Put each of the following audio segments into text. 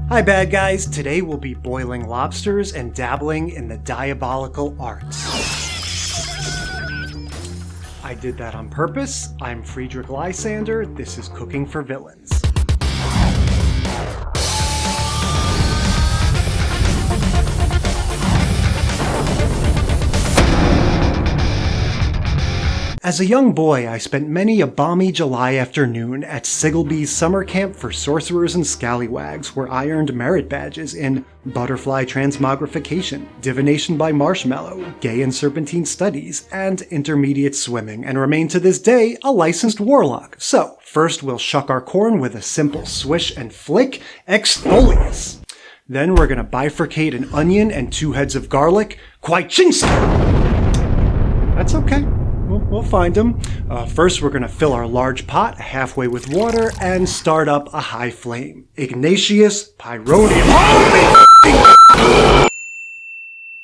Hi bad guys, today we'll be boiling lobsters and dabbling in the diabolical arts. I did that on purpose. I'm Friedrich Lysander, this is Cooking for Villains. As a young boy, I spent many a balmy July afternoon at Siggleby's summer camp for sorcerers and scallywags, where I earned merit badges in butterfly transmogrification, divination by marshmallow, gay and serpentine studies, and intermediate swimming, and remain to this day a licensed warlock. So, first we'll shuck our corn with a simple swish and flick, exfolius. Then we're gonna bifurcate an onion and 2 heads of garlic, quaichinski! That's okay. We'll find them. First, we're going to fill our large pot halfway with water and start up a high flame. Ignatius Pyronium.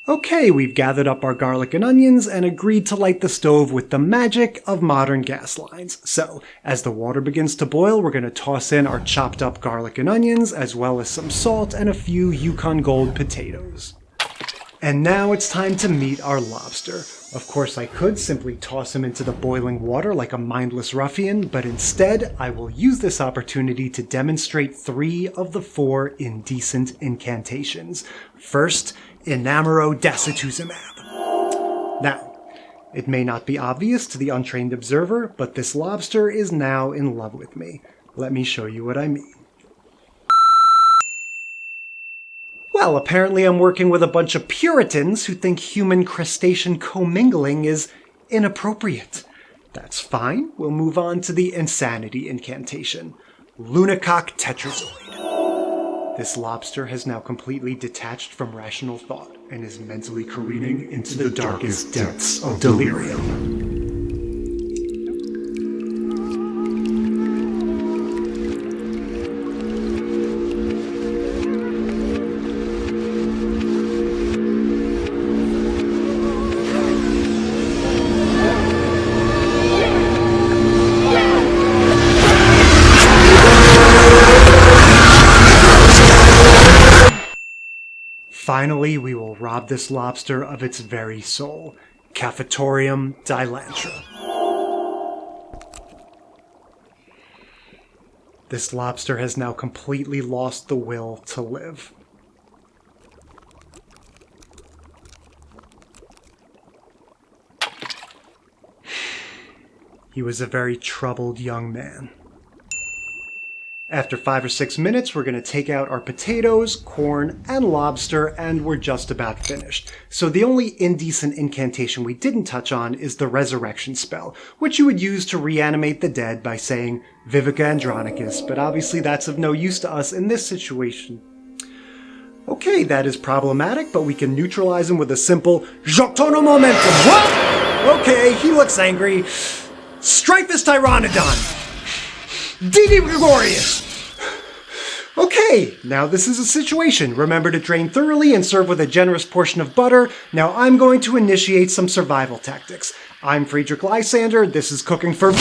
Okay, we've gathered up our garlic and onions and agreed to light the stove with the magic of modern gas lines. So, as the water begins to boil, we're going to toss in our chopped up garlic and onions, as well as some salt and a few Yukon Gold potatoes. And now it's time to meet our lobster. Of course, I could simply toss him into the boiling water like a mindless ruffian, but instead, I will use this opportunity to demonstrate 3 of the 4 indecent incantations. First, Enamoro Dasituzumab. Now, it may not be obvious to the untrained observer, but this lobster is now in love with me. Let me show you what I mean. Well, apparently I'm working with a bunch of Puritans who think human crustacean commingling is inappropriate. That's fine. We'll move on to the insanity incantation. Lunacock Tetrazoid. This lobster has now completely detached from rational thought and is mentally careening into the darkest depths of delirium. Finally, we will rob this lobster of its very soul, Cafetorium dilantra. This lobster has now completely lost the will to live. He was a very troubled young man. After 5 or 6 minutes, we're going to take out our potatoes, corn, and lobster, and we're just about finished. So the only indecent incantation we didn't touch on is the resurrection spell, which you would use to reanimate the dead by saying Vivica Andronicus, but obviously that's of no use to us in this situation. Okay, that is problematic, but we can neutralize him with a simple Joctono Momentum. What? Okay, he looks angry. Strifus Tyrannodon. Didi Gregorius! Okay, now this is a situation. Remember to drain thoroughly and serve with a generous portion of butter. Now I'm going to initiate some survival tactics. I'm Friedrich Lysander, this is Cooking for...